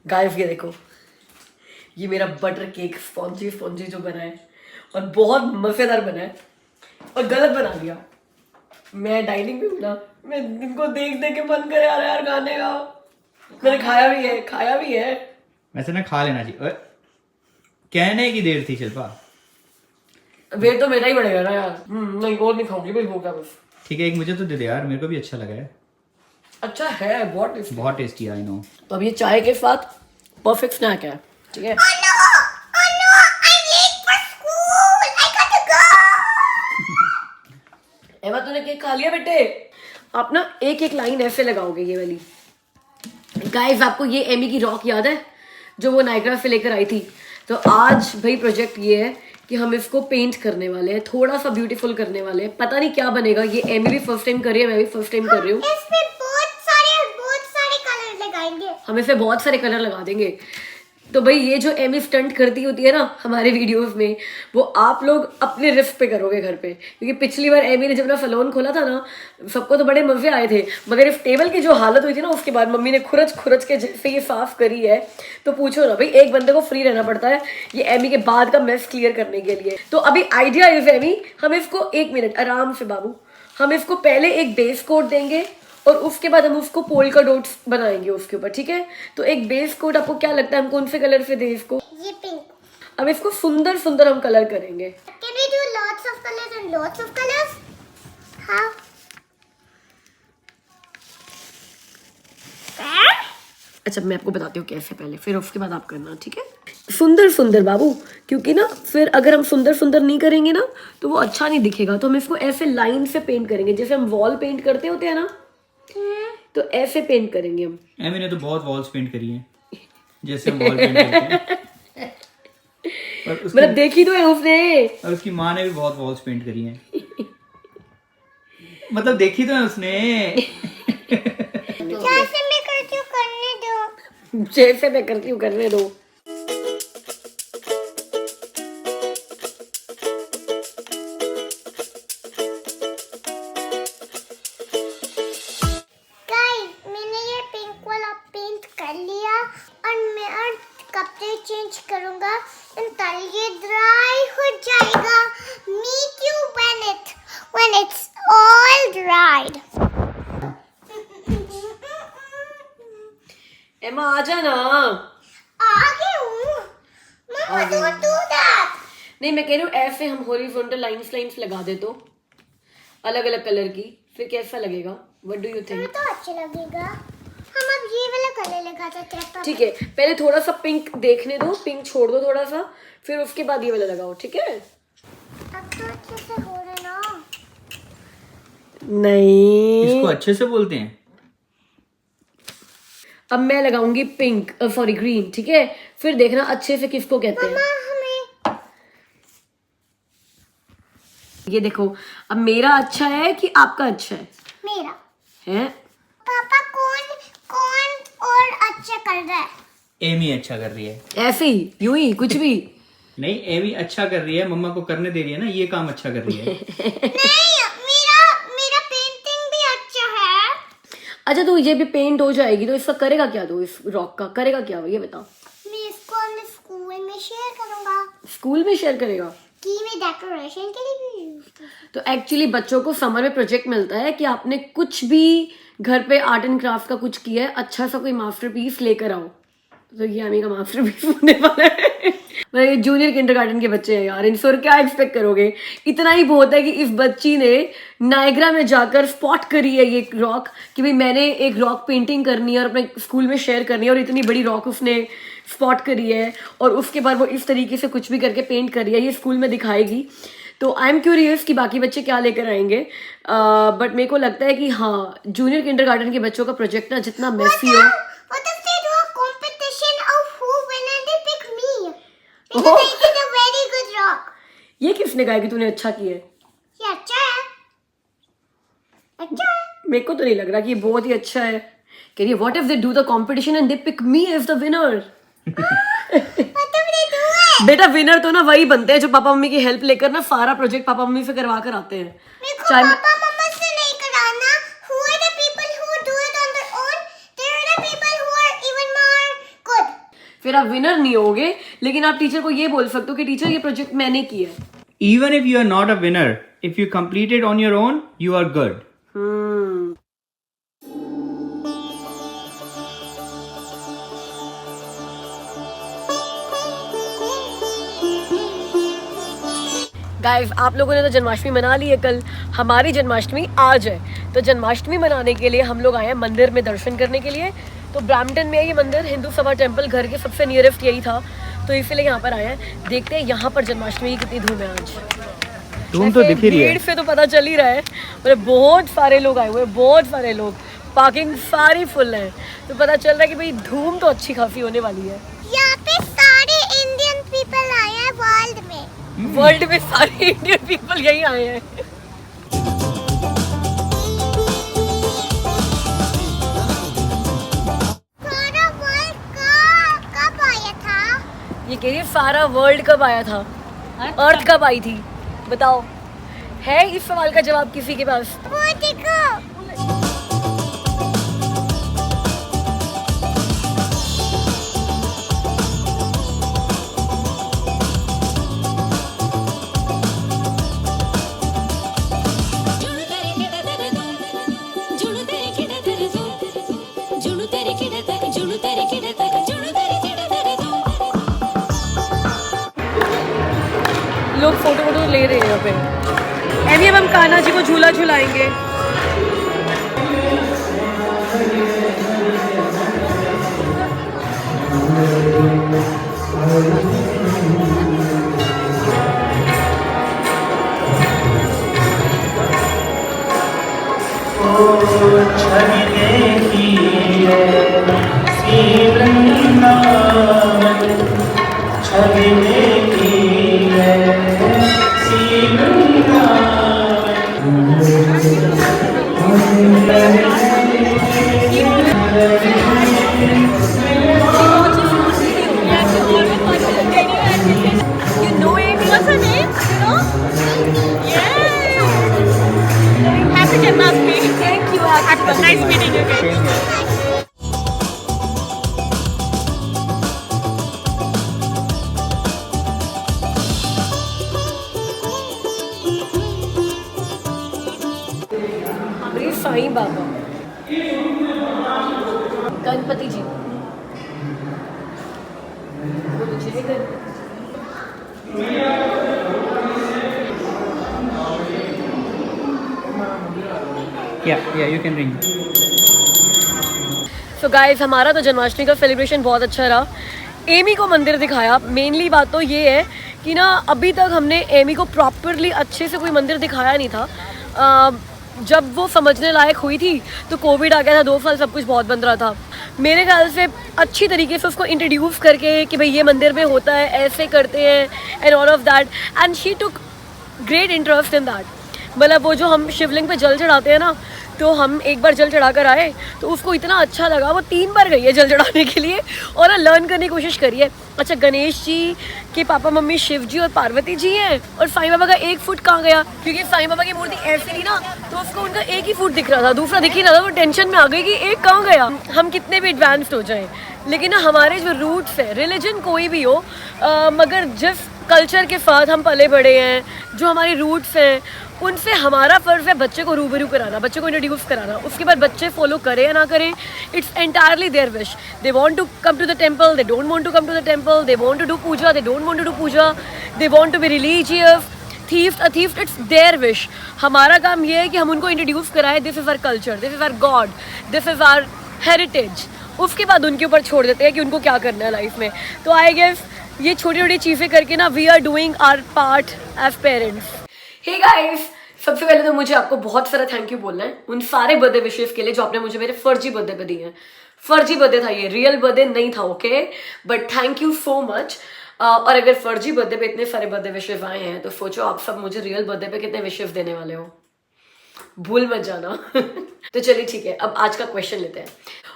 Guys ये देखो, ये मेरा बटर केक स्पॉन्जी स्पॉन्जी जो बना है और बहुत मजेदार बना है और गलत बना दिया। मैं डाइनिंग में हूँ ना, मैं इनको देख देख के मन करे यार खाने का। मैंने खाया भी है। वैसे ना खा लेना चाहिए। कहने की देर थी शिल्पा। वेट तो मेरा ही बढ़ेगा ना यार। नहीं और नहीं खाऊंगी भाई, हो गया बस। ठीक है, एक मुझे तो दे दे यार, मेरे को भी अच्छा लगा है। अच्छा है, बहुत टेस्टी है, आई नो। तो अब ये चाय के साथ परफेक्ट स्नैक है, ठीक है। एमा तूने केक खा लिया बेटे? आप ना एक एक लाइन ऐसे लगाओगे ये वाली। गाइस आपको ये एमी की रॉक याद है जो वो नायग्रा से लेकर आई थी? तो आज भाई प्रोजेक्ट ये है कि हम इसको पेंट करने वाले हैं, थोड़ा सा ब्यूटीफुल करने वाले हैं। पता नहीं क्या बनेगा। ये एमी भी फर्स्ट टाइम कर रही है, मैं भी फर्स्ट टाइम कर रही हूँ। बहुत सारे कलर लगाएंगे। हम इसे बहुत सारे कलर लगा देंगे। तो भाई ये जो एमी स्टंट करती होती है ना हमारे वीडियोस में, वो आप लोग अपने रिस्क पे करोगे घर पे। क्योंकि पिछली बार एमी ने जब ना सैलून खोला था ना, सबको तो बड़े मजे आए थे, मगर इस टेबल की जो हालत हुई थी ना, उसके बाद मम्मी ने खुरच खुरच के जैसे ये साफ करी है, तो पूछो ना भाई, एक बंदे को फ्री रहना पड़ता है ये एमी के बाद का मेस क्लियर करने के लिए। तो अभी आइडिया इज एमी, हम इसको 1 मिनट आराम से बाबू, हम इसको पहले एक बेस कोट देंगे और उसके बाद हम उसको पोल्का डॉट्स बनाएंगे उसके ऊपर, ठीक है। तो एक बेस कोट आपको क्या लगता है हम कौन से कलर से दें इसको? ये पिंक। अब इसको सुंदर सुंदर हम कलर करेंगे। Can we do lots of colors and lots of colors? How? अच्छा मैं आपको बताती हूँ कैसे, पहले फिर उसके बाद आप करना, ठीक है। सुंदर सुंदर बाबू, क्योंकि ना फिर अगर हम सुंदर सुंदर नहीं करेंगे ना तो वो अच्छा नहीं दिखेगा। तो हम इसको ऐसे लाइन से पेंट करेंगे, जैसे हम वॉल पेंट करते होते हैं ना, तो ऐसे पेंट करेंगे हम। एमी ने तो बहुत वॉल्स पेंट करी हैं, जैसे हम वॉल पेंट करते हैं। मतलब देखी तो है उसने, और उसकी माँ ने भी बहुत वॉल्स पेंट करी हैं। मतलब देखी तो है उसने। जैसे मैं करती हूँ करने दो। जैसे मैं करती हूँ करने दो। Guys, मैंने ये पिंक वाला पेंट कर लिया और मैं और कपड़े चेंज करूंगा तल ये ड्राई हो जाएगा। Meet you when it's all dried. एमा आ जा ना। आगे हूँ। Mama, don't do that. नहीं मैं कह रही हूँ ऐसे हम हॉरिजॉन्टल लाइंस लगा दे तो अलग अलग कलर की, फिर कैसा लगेगा? What do you think? तो अच्छा लगेगा। हम अब ये वाला कलर लगा देते हैं। ठीक है, पहले थोड़ा सा पिंक देखने दो, पिंक छोड़ दो थोड़ा सा, फिर उसके बाद ये वाला लगाओ, ठीक है। अब तो अच्छे से हो रहे ना। नहीं इसको अच्छे से बोलते हैं। अब मैं लगाऊंगी पिंक, सॉरी ग्रीन, ठीक है। फिर देखना अच्छे से किसको कहते हैं। हमें ये देखो, अब मेरा अच्छा है कि आपका अच्छा है? मेरा। हैं? पापा कौन और अच्छा कर रहा है? एमी अच्छा कर रही है। ऐसे ही यूं ही कुछ भी नहीं, एमी अच्छा कर रही है, मम्मा को करने दे रही है ना, ये काम अच्छा कर रही है। नहीं, मेरा पेंटिंग भी अच्छा है। अच्छा तो ये भी पेंट हो जाएगी तो इसका करेगा क्या? दो इस रॉक का करेगा क्या ये बताओ। मैं इसको अपने स्कूल में शेयर करूंगा स्कूल में शेयर करेगा कि मैं डेकोरेशन के लिए भी यूज कर। तो एक्चुअली बच्चों को समर में प्रोजेक्ट मिलता है कि आपने कुछ भी घर पे आर्ट एंड क्राफ्ट का कुछ किया है, अच्छा सा कोई मास्टरपीस लेकर आओ। तो ये हमें का मास्टरपीस होने वाला है। ये जूनियर किंडरगार्टन के बच्चे हैं यार, इनसे और क्या एक्सपेक्ट करोगे। इतना ही बहुत है कि इस बच्ची ने नायग्रा में जाकर स्पॉट करी है ये रॉक कि भाई मैंने एक रॉक पेंटिंग करनी है और अपने स्कूल में शेयर करनी है, और इतनी बड़ी रॉक उसने स्पॉट करी है और उसके बाद वो इस तरीके से कुछ भी करके पेंट कर रही है। ये स्कूल में दिखाएगी। तो आई एम क्यूरियस कि बाकी बच्चे क्या लेकर आएंगे। बट मेरे को लगता है कि हाँ, जूनियर किंडरगार्टन के बच्चों का प्रोजेक्ट ना जितना मेसी हो। What if they do a competition of who win and they pick me? Because I did a very good rock. ये किसने कहा कि तूने अच्छा किया है? ये अच्छा है। अच्छा है। मेरे को तो नहीं लग रहा कि ये बहुत ही अच्छा है। कह रही है what if they do the competition and they pick me as the winner. What if they do it? बेटा विनर तो ना वही बनते हैं जो पापा मम्मी की हेल्प लेकर ना सारा प्रोजेक्ट पापा मम्मी से करवा कर आते हैं। मेरे को चाहे पापा मम्मा से नहीं कराना। Who are the people who do it on their own? They are the people who are even more good. फिर आप विनर नहीं होगे, लेकिन आप टीचर को ये बोल सकते हो कि टीचर ये प्रोजेक्ट मैंने किया है। Even if you are not a winner, if you complete it on your own, you are good. Guys, आप लोगों ने तो जन्माष्टमी मना ली है, कल हमारी जन्माष्टमी आज है। तो जन्माष्टमी मनाने के लिए हम लोग आए हैं मंदिर में दर्शन करने के लिए। तो ब्रैम्पटन में ये मंदिर हिंदू सभा टेम्पल, घर के सबसे नियरेस्ट यही था, तो इसीलिए यहाँ पर आए हैं। देखते हैं यहाँ पर जन्माष्टमी की कितनी धूम है आज। धूम तो दिख ही रही है। भीड़ से तो पता चल ही रहा है, मतलब बहुत सारे लोग आए हुए हैं, बहुत सारे लोग, पार्किंग सारी फुल है, तो पता चल रहा है कि भाई धूम तो अच्छी खासी होने वाली है। यहाँ पे सारे इंडियन पीपल आए हैं वर्ल्ड में। वर्ल्ड में सारे इंडियन पीपल यही आए हैं। सारा वर्ल्ड कब आया था? ये कह रही है सारा वर्ल्ड कब आया था, अर्थ कब आई थी, बताओ। है इस सवाल का जवाब किसी के पास? वो देखो, लोग फोटो वोटो ले रहे हैं यहाँ पे। एमी, अब हम कान्हा जी को झूला झूलाएंगे। You know Amy? What's her name? You know? Yes. Happy Janmashtami. Thank you. Nice meeting you again. हमारे साईं बाबा, गणपति जी, बोलो जय Ganpati. Yeah, you can ring. So guys, हमारा तो जन्माष्टमी का सेलिब्रेशन बहुत अच्छा रहा। एमी को मंदिर दिखाया। मेनली बात तो ये है कि ना, अभी तक हमने एमी को प्रॉपरली अच्छे से कोई मंदिर दिखाया नहीं था। जब वो समझने लायक हुई थी तो कोविड आ गया था, 2 साल सब कुछ बहुत बंद रहा था। मेरे ख्याल से अच्छी तरीके से उसको इंट्रोड्यूस करके कि भाई ये मंदिर में होता है, ऐसे करते हैं and all of that, and she took great interest in that. मतलब वो जो हम शिवलिंग पे जल चढ़ाते हैं ना, तो हम एक बार जल चढ़ा कर आए तो उसको इतना अच्छा लगा, वो 3 बार गई है जल चढ़ाने के लिए और लर्न करने की कोशिश करी है। अच्छा, गणेश जी के पापा मम्मी शिव जी और पार्वती जी हैं, और साईं बाबा का 1 फुट कहाँ गया, क्योंकि साईं बाबा की मूर्ति ऐसी थी ना, तो उसको उनका 1 ही फुट दिख रहा था, दूसरा दिख ही रहा था। वो टेंशन में आ गई कि एक कहाँ गया। हम कितने भी एडवांस्ड हो जाए, लेकिन ना हमारे जो रूट्स है, रिलीजन कोई भी हो, मगर जिस कल्चर के साथ हम पले बड़े हैं, जो हमारे रूट्स हैं, उनसे हमारा फ़र्ज़ है बच्चे को रूबरू कराना, बच्चे को इंट्रोड्यूस कराना। उसके बाद बच्चे फॉलो करें या ना करें, it's entirely there wish. They want to come to the temple, they don't want to come to the temple, they want to do Puja, they don't want to do Puja, they want to be religious, thief अथीफ, it's there wish. हमारा काम ये है कि हम उनको introduce कराएं, this is our culture, this is our God, this is our heritage. उसके बाद उनके ऊपर छोड़ देते हैं कि उनको क्या करना है लाइफ में। तो आई गेस ये छोटी छोटी चीज़ें करके ना, we are doing our part as parents. Hey guys, सबसे पहले तो मुझे आपको बहुत सारा थैंक यू बोलना है उन सारे बर्थडे विशेस के लिए जो आपने मुझे मेरे फर्जी बर्थडे पे दिए हैं। फर्जी बर्थडे था ये, रियल बर्थडे नहीं था, okay, but thank you so much. और अगर फर्जी बर्थडे पे इतने सारे बर्थडे विशेस आए हैं, तो सोचो आप सब मुझे रियल बर्थडे पे कितने विशेस देने वाले हो, भूल मत जाना। तो चलिए ठीक है, अब आज का क्वेश्चन लेते हैं।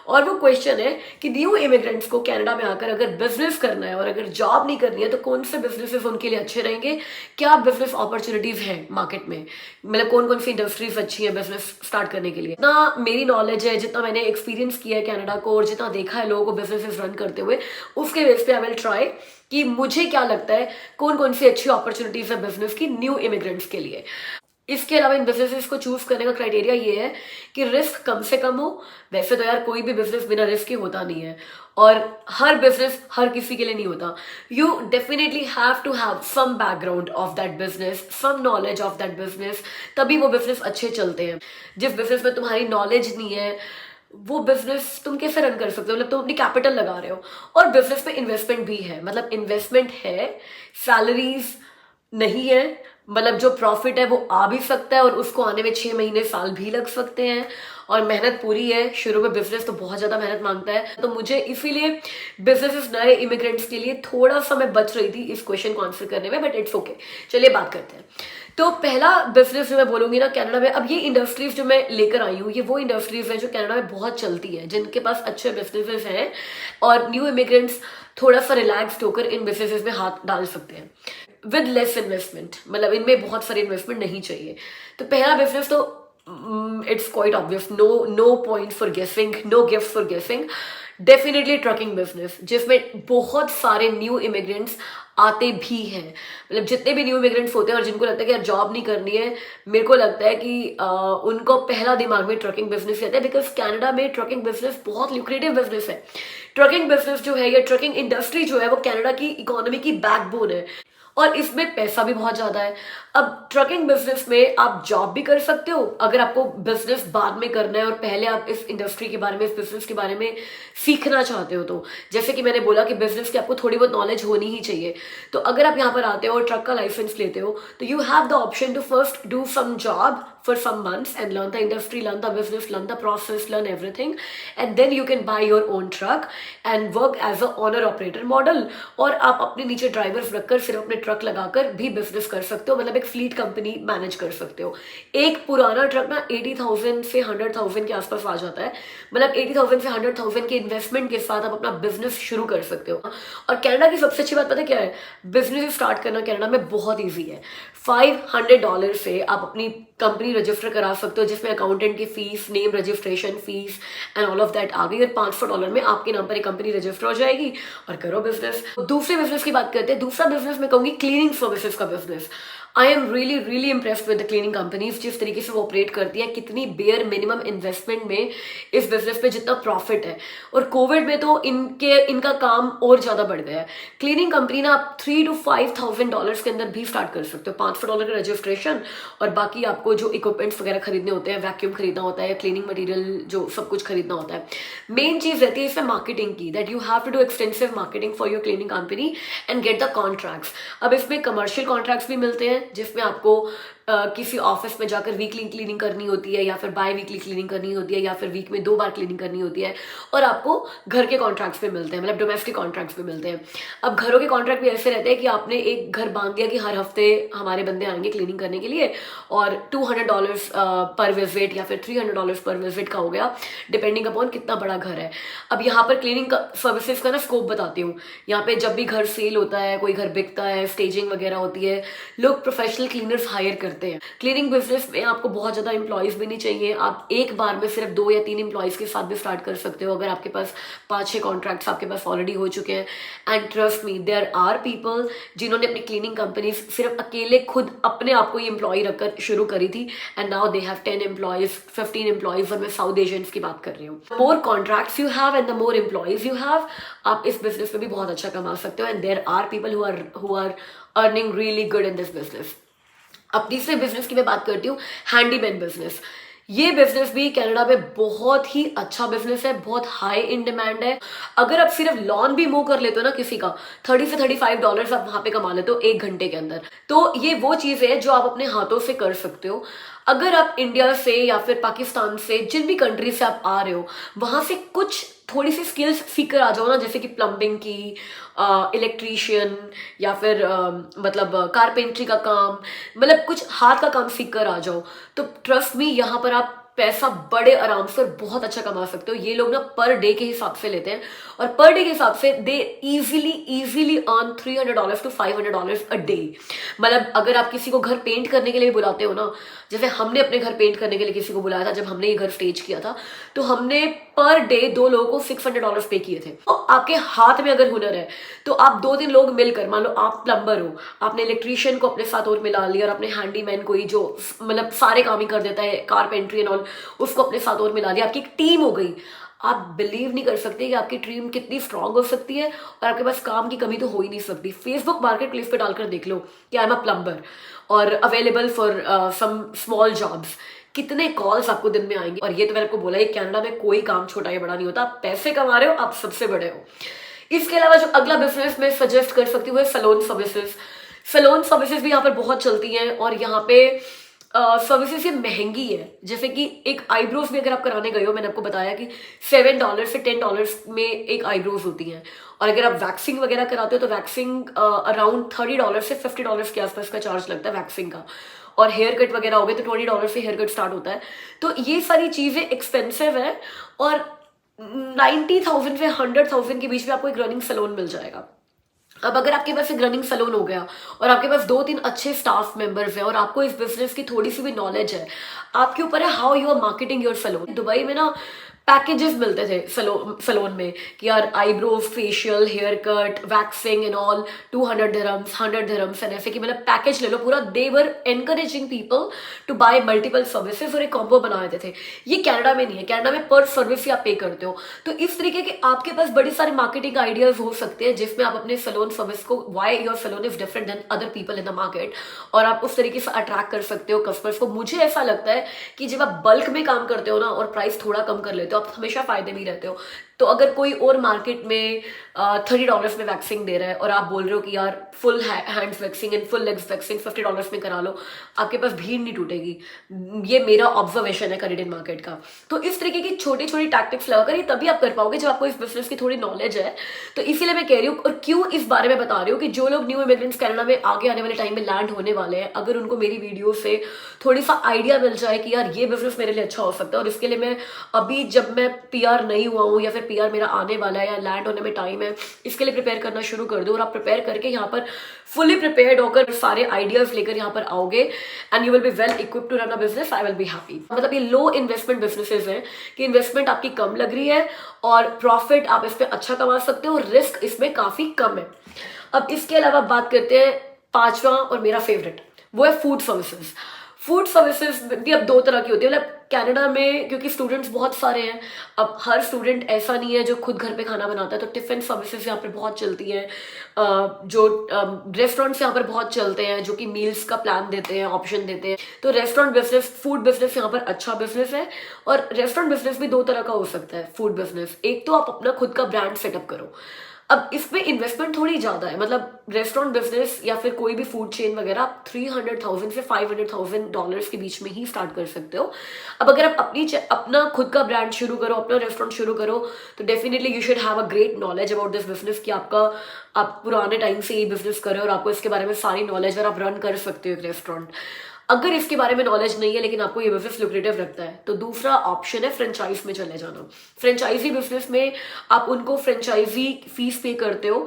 और वो क्वेश्चन है कि न्यू इमिग्रेंट्स को कनाडा में आकर अगर बिजनेस करना है और अगर जॉब नहीं करनी है तो कौन से बिजनेसेस उनके लिए अच्छे रहेंगे, क्या बिजनेस अपॉर्चुनिटीज हैं मार्केट में, मतलब कौन कौन सी इंडस्ट्रीज अच्छी है बिजनेस स्टार्ट करने के लिए। जितना मेरी नॉलेज है, जितना मैंने एक्सपीरियंस किया है कनाडा को और जितना देखा है लोगों को बिजनेसेस रन करते हुए, उसके बेस पे आई विल ट्राई कि मुझे क्या लगता है कौन कौन सी अच्छी अपॉर्चुनिटीज है बिजनेस की न्यू इमिग्रेंट्स के लिए। इसके अलावा इन बिजनेसेस को चूज करने का क्राइटेरिया ये है कि रिस्क कम से कम हो। वैसे तो यार कोई भी बिजनेस बिना रिस्क के होता नहीं है और हर बिजनेस हर किसी के लिए नहीं होता। You definitely have to have some background of that business, some knowledge of that business, तभी वो बिजनेस अच्छे चलते हैं। जिस बिजनेस में तुम्हारी नॉलेज नहीं है वो बिजनेस तुम कैसे रन कर सकते हो, मतलब तुम अपनी कैपिटल लगा रहे हो और बिजनेस में इन्वेस्टमेंट भी है, मतलब इन्वेस्टमेंट है, सैलरीज नहीं है, मतलब जो प्रॉफिट है वो आ भी सकता है और उसको आने में 6 महीने साल भी लग सकते हैं और मेहनत पूरी है। शुरू में बिजनेस तो बहुत ज्यादा मेहनत मांगता है, तो मुझे इसीलिए बिजनेसेस नए इमिग्रेंट्स के लिए थोड़ा सा मैं बच रही थी इस क्वेश्चन को आंसर करने में, बट इट्स ओके। चलिए बात करते हैं। तो पहला बिजनेस जो मैं बोलूंगी ना कनाडा में, अब ये इंडस्ट्रीज जो मैं लेकर आई हूँ ये वो इंडस्ट्रीज हैं जो कनाडा में बहुत चलती है, जिनके पास अच्छे बिजनेसेस हैं और न्यू इमिग्रेंट्स थोड़ा सा रिलैक्स्ड होकर इन बिजनेसेस में हाथ डाल सकते हैं विद लेस इन्वेस्टमेंट, मतलब इनमें बहुत सारी इन्वेस्टमेंट नहीं चाहिए। तो पहला बिजनेस तो it's quite obvious, no point for guessing, no gift for guessing, definitely trucking business, जिसमें बहुत सारे न्यू इमिग्रेंट्स आते भी हैं। मतलब जितने भी न्यू इमिग्रेंट्स होते हैं और जिनको लगता है कि यार जॉब नहीं करनी है, मेरे को लगता है कि उनको पहला दिमाग में ट्रकिंग बिजनेस रहता है, बिकॉज कनाडा में ट्रकिंग बिजनेस बहुत ल्यूक्रेटिव बिजनेस है। ट्रकिंग बिजनेस जो है या ट्रकिंग इंडस्ट्री जो है वो कनाडा की इकोनॉमी की बैकबोन है और इसमें पैसा भी बहुत ज्यादा है। अब ट्रकिंग बिजनेस में आप जॉब भी कर सकते हो अगर आपको बिजनेस बाद में करना है और पहले आप इस इंडस्ट्री के बारे में, इस बिजनेस के बारे में सीखना चाहते हो। तो जैसे कि मैंने बोला कि बिजनेस की आपको थोड़ी बहुत नॉलेज होनी ही चाहिए। तो अगर आप यहाँ पर आते हो और ट्रक का लाइसेंस लेते हो तो you have the option to first do some job for some months and learn the industry, learn the business, learn the process, learn everything, and then you can buy your own truck and work as a owner operator model। और आप अपने नीचे drivers रखकर सिर्फ अपने truck लगाकर भी business कर सकते हो, मतलब एक फ्लीट कंपनी मैनेज कर सकते हो। एक पुराना ट्रक ना 80,000 से 100,000 के आसपास आ जाता है, मतलब 80,000 से 100,000 के इन्वेस्टमेंट के साथ आप अपना बिजनेस शुरू कर सकते हो। और कनाडा की सबसे अच्छी बात पता है क्या है, बिजनेस स्टार्ट करना कनाडा में बहुत ईजी है। $500 से आप अपनी कंपनी रजिस्टर करा सकते हो, जिसमें अकाउंटेंट की fees, name registration fees and all of that आ गई और $500 में आपके नाम पर एक कंपनी रजिस्टर हो जाएगी और करो बिजनेस। दूसरे बिजनेस की बात करते हैं। दूसरा बिजनेस मैं कहूंगी क्लीनिंग सर्विसेज का business. I am really impressed with the cleaning companies, जिस तरीके से वो ऑपरेट करती है, कितनी बेयर मिनिमम इन्वेस्टमेंट में इस बिजनेस पे जितना प्रॉफिट है। और कोविड में तो इनका काम और ज्यादा बढ़ गया है। क्लीनिंग कंपनी ना आप $3,000 to $5,000 के अंदर भी स्टार्ट कर सकते हो। $500 का रजिस्ट्रेशन और बाकी आपको जो इक्विपमेंट्स वगैरह खरीदने होते हैं, वैक्यूम खरीदना होता है, क्लीनिंग मटेरियल जो सब कुछ खरीदना होता है। मेन चीज रहती है इसमें मार्केटिंग की, that you have to do extensive marketing for your cleaning company and get the contracts. अब इसमें कमर्शियल कॉन्ट्रैक्ट्स भी मिलते हैं जिसमें आपको किसी ऑफिस में जाकर वीकली क्लीनिंग करनी होती है या फिर बाय वीकली क्लीनिंग करनी होती है या फिर वीक में 2 बार क्लीनिंग करनी होती है। और आपको घर के कॉन्ट्रैक्ट्स पे मिलते हैं, मतलब डोमेस्टिक कॉन्ट्रैक्ट्स पे मिलते हैं। अब घरों के कॉन्ट्रैक्ट भी ऐसे रहते हैं कि आपने एक घर बांध दिया कि हर हफ्ते हमारे बंदे आएंगे क्लीनिंग करने के लिए और $200 पर विजिट या फिर $300 पर विजिट का हो गया, डिपेंडिंग अपॉन कितना बड़ा घर है। अब यहाँ पर क्लीनिंग सर्विसेज का ना स्कोप बताती हूँ। यहाँ पे जब भी घर सेल होता है, कोई घर बिकता है, स्टेजिंग वगैरह होती है, लोग प्रोफेशनल क्लीनर्स हायर करते हैं। क्लीनिंग बिजनेस में आपको बहुत ज्यादा एम्प्लॉयज भी नहीं चाहिए, आप एक बार में सिर्फ 2 या 3 एम्प्लॉयज के साथ भी स्टार्ट कर सकते हो अगर आपके पास 5-6 कॉन्ट्रैक्ट्स आपके पास ऑलरेडी हो चुके हैं। And trust me, there are people जिन्होंने अपनी क्लीनिंग कंपनी सिर्फ अकेले खुद अपने आप को ही एम्प्लॉय रखकर शुरू करी थी and now they have 10 employees, 15 employees. और मैं साउथ एशियंस की बात कर रही हूँ। More contracts you have and the more employees you have, आप इस बिजनेस में भी बहुत अच्छा कमा सकते हो। And there are people who are earning really good in this business. अब तीसरे बिजनेस की मैं बात करती हूँ, हैंडीमैन बिजनेस। ये बिजनेस भी कनाडा में बहुत ही अच्छा बिजनेस है, बहुत हाई इन डिमांड है। अगर आप सिर्फ लॉन भी मूव कर लेते हो ना किसी का, $30 से $35 आप वहां पे कमा लेते हो 1 घंटे के अंदर। तो ये वो चीज है जो आप अपने हाथों से कर सकते हो। अगर आप इंडिया से या फिर पाकिस्तान से, जिन भी कंट्री से आप आ रहे हो, वहां से कुछ थोड़ी सी स्किल्स सीख कर आ जाओ ना, जैसे कि प्लम्बिंग की, इलेक्ट्रीशियन या फिर मतलब कारपेंट्री का काम, मतलब कुछ हाथ का काम सीख कर आ जाओ, तो ट्रस्ट मी यहाँ पर आप पैसा बड़े आराम से और बहुत अच्छा कमा सकते हो। ये लोग ना पर डे के हिसाब से लेते हैं और पर डे के हिसाब से they easily earn $300 to $500 a day. मतलब अगर आप किसी को घर पेंट करने के लिए बुलाते हो ना, जैसे हमने अपने घर पेंट करने के लिए किसी को बुलाया था जब हमने ये घर स्टेज किया था, तो हमने पर डे 2 लोगों को $600 पे किए थे। तो आपके हाथ में अगर हुनर है तो आप 2-3 लोग मिलकर, मान लो आप प्लम्बर हो, आपने इलेक्ट्रीशियन को अपने साथ और मिला लिया और अपने हैंडीमैन कोई जो मतलब सारे काम ही कर देता है, कारपेंट्री एंड ऑल, उसको अपने साथ और मिला लिया, आपकी एक टीम हो गई। आप बिलीव नहीं कर सकते कि आपकी टीम कितनी स्ट्रांग हो सकती है और आपके पास काम की कमी तो हो ही नहीं सकती। फेसबुक मार्केट प्लेस पे डालकर देख लो कि आई एम अ प्लम्बर और available for some small jobs, कितने कॉल्स आपको दिन में आएंगे। और ये तो मैंने आपको बोला, ये कनाडा में कोई काम छोटा या बड़ा नहीं होता, आप पैसे कमा रहे हो, आप सबसे बड़े हो। इसके अलावा जो अगला बिजनेस मैं सजेस्ट कर सकती हूँ वो सैलून सर्विसेज। सैलून सर्विसेज भी यहाँ पर बहुत चलती हैं और यहाँ पे सर्विसेज ये महंगी है। जैसे कि एक आईब्रोज भी अगर आप कराने गए हो, मैंने आपको बताया कि $7 से $10 में एक आईब्रोज होती हैं। और अगर आप वैक्सिंग वगैरह कराते हो तो वैक्सिंग अराउंड $30 से $50 के आसपास का चार्ज लगता है वैक्सिंग का। और हेयर कट वगैरह हो गए तो $20 से हेयर कट स्टार्ट होता है। तो ये सारी चीजें एक्सपेंसिव है और 90,000 से 100,000 के बीच में आपको एक रनिंग सैलून मिल जाएगा। अब अगर आपके पास एक रनिंग सैलून हो गया और आपके पास 2-3 अच्छे स्टाफ मेंबर्स हैं और आपको इस बिजनेस की थोड़ी सी भी नॉलेज है, आपके ऊपर है how you are marketing your salon. Dubai में ना पैकेजेस मिलते थे सैलून में कि यार eyebrows, facial, hair cut, waxing and all 200 dirhams, 100 dirhams and ऐसे कि मतलब पैकेज ले लो पूरा। They were encouraging people to buy multiple services और एक कॉम्बो बना देते थे। ये कनाडा में नहीं है, कनाडा में पर सर्विस ही आप पे करते हो। तो इस तरीके के आपके पास बड़ी सारी मार्केटिंग आइडियाज हो सकते हैं जिसमें आप अपने सैलून सर्विस को, why your salon is different than other people in the market, और आप उस तरीके से अट्रैक्ट कर सकते हो कस्टमर्स को। मुझे ऐसा लगता है कि जब आप बल्क में काम करते हो ना और प्राइस थोड़ा कम कर लेते हो, आप हमेशा फायदे में रहते हो। तो अगर कोई और मार्केट में $30 में वैक्सिंग दे रहा है और आप बोल रहे हो कि यार full hands waxing and full legs waxing $50 में करा लो, आपके पास भीड़ नहीं टूटेगी। ये मेरा ऑब्जर्वेशन है कैनेडियन मार्केट का। तो इस तरीके की छोटी छोटी टैक्टिक्स लगाकर ये तभी आप कर पाओगे जब आपको इस बिजनेस की थोड़ी नॉलेज है। तो इसीलिए मैं कह रही हूँ और क्यों इस बारे में बता रही हूँ कि जो लोग न्यू इमिग्रेंट्स कनाडा में आगे आने वाले टाइम में लैंड होने वाले हैं, अगर उनको मेरी वीडियो से थोड़ी सा आइडिया मिल जाए कि यार ये बिजनेस मेरे लिए अच्छा हो सकता है। और इसके लिए मैं अभी जब मैं PR नहीं हुआ हूँ या फिर PR मेरा आने वाला है या लैंड होने में टाइम है, इसके लिए प्रिपेयर करना शुरू कर दो। और आप प्रिपेयर करके यहाँ पर फुली प्रिपेयर्ड होकर सारे आइडियाज लेकर यहाँ पर आओगे and you will be well equipped to run a business. I will be happy. मतलब ये लो इन्वेस्टमेंट बिजनेसेस हैं कि इन्वेस्टमेंट आपकी कम लग रही है और प्रॉफिट आप इसमें अच्छा कमा सकते हो, रिस्क इसमें काफी कम है। अब इसके अलावा बात करते हैं पांचवा और मेरा फेवरेट, वो है फूड सर्विसेज। फूड सर्विसेज भी अब 2 तरह की होती है। मतलब कनाडा में क्योंकि स्टूडेंट्स बहुत सारे हैं, अब हर स्टूडेंट ऐसा नहीं है जो खुद घर पे खाना बनाता है, तो टिफिन सर्विसेज यहाँ पर बहुत चलती हैं। जो रेस्टोरेंट्स यहाँ पर बहुत चलते हैं जो कि मील्स का प्लान देते हैं, ऑप्शन देते हैं। तो रेस्टोरेंट बिजनेस, फूड बिजनेस यहाँ पर अच्छा बिजनेस है। और रेस्टोरेंट बिजनेस भी 2 तरह का हो सकता है फूड बिजनेस। एक तो आप अपना खुद का ब्रांड सेटअप करो, अब इसमें इन्वेस्टमेंट थोड़ी ज्यादा है। मतलब रेस्टोरेंट बिजनेस या फिर कोई भी फूड चेन वगैरह आप $300,000 से $500,000 के बीच में ही स्टार्ट कर सकते हो। अब अगर आप अपना खुद का ब्रांड शुरू करो, अपना रेस्टोरेंट शुरू करो, तो definitely you should have a great knowledge about this business कि आप पुराने टाइम से ये बिजनेस कर रहे हो और आपको इसके बारे में सारी नॉलेज और आप रन कर सकते हो एक रेस्टोरेंट। अगर इसके बारे में नॉलेज नहीं है लेकिन आपको ये बिजनेस लुक्रेटिव लगता है, तो दूसरा ऑप्शन है फ्रेंचाइज में चले जाना। फ्रेंचाइजी बिजनेस में आप उनको फ्रेंचाइजी फीस पे करते हो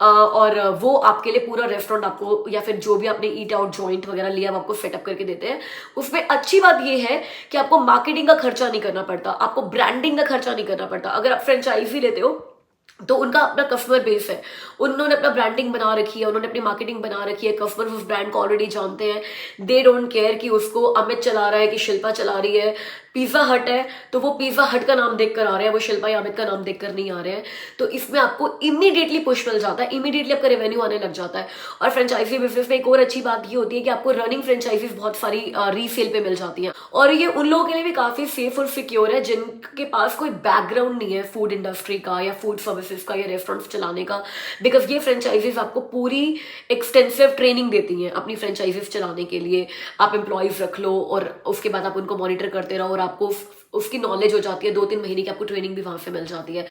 और वो आपके लिए पूरा रेस्टोरेंट आपको या फिर जो भी आपने ईट आउट जॉइंट वगैरह लिया वो आपको सेटअप करके देते हैं। उसमें अच्छी बात ये है कि आपको मार्केटिंग का खर्चा नहीं करना पड़ता, आपको ब्रांडिंग का खर्चा नहीं करना पड़ता। अगर आप फ्रेंचाइजी लेते हो तो उनका अपना कस्टमर बेस है, उन्होंने अपना ब्रांडिंग बना रखी है, उन्होंने अपनी मार्केटिंग बना रखी है, कस्टमर उस ब्रांड को ऑलरेडी जानते हैं। दे डोंट केयर कि उसको अमित चला रहा है कि शिल्पा चला रही है। पिज्जा हट है तो वो पिज्जा हट का नाम देखकर आ रहे हैं, वो शिल्पा या अमित का नाम देखकर नहीं आ रहे हैं। तो इसमें आपको इमीडिएटली पुश मिल जाता है, इमीडिएटली आपका रेवेन्यू आने लग जाता है। और फ्रेंचाइजी बिजनेस में एक और अच्छी बात ये होती है कि आपको रनिंग फ्रेंचाइजीज बहुत सारी रीसेल पे मिल जाती हैं और ये उन लोगों के लिए भी काफी सेफ और सिक्योर है जिनके पास कोई बैकग्राउंड नहीं है फूड इंडस्ट्री का या फूड सर्विसेज का या रेस्टोरेंट्स चलाने का। बिकॉज ये फ्रेंचाइजीज आपको पूरी एक्सटेंसिव ट्रेनिंग देती हैं अपनी फ्रेंचाइजीज चलाने के लिए। आप एम्प्लॉयज रख लो और उसके बाद आप उनको मॉनिटर करते रहो और आपको उसकी नॉलेज हो जाती है। 2-3 महीने की आपको ट्रेनिंग भी वहां से मिल जाती है।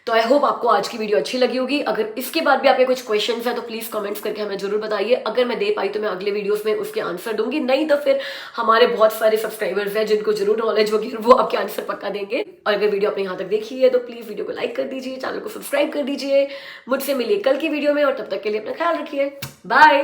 तो आई होप आपको आज की वीडियो अच्छी लगी होगी। अगर इसके बाद भी आपके कुछ क्वेश्चंस हैं तो प्लीज कमेंट्स करके हमें जरूर बताइए। अगर मैं दे पाई तो मैं अगले वीडियोस में उसके आंसर दूंगी, नहीं तो फिर हमारे बहुत सारे सब्सक्राइबर्स हैं जिनको जरूर नॉलेज होगी और वो आपके आंसर पक्का देंगे। और अगर वीडियो आपने यहाँ तक देखी है तो प्लीज वीडियो को लाइक कर दीजिए, चैनल को सब्सक्राइब कर दीजिए। मुझसे मिलिए कल की वीडियो में और तब तक के लिए अपना ख्याल रखिए। बाय।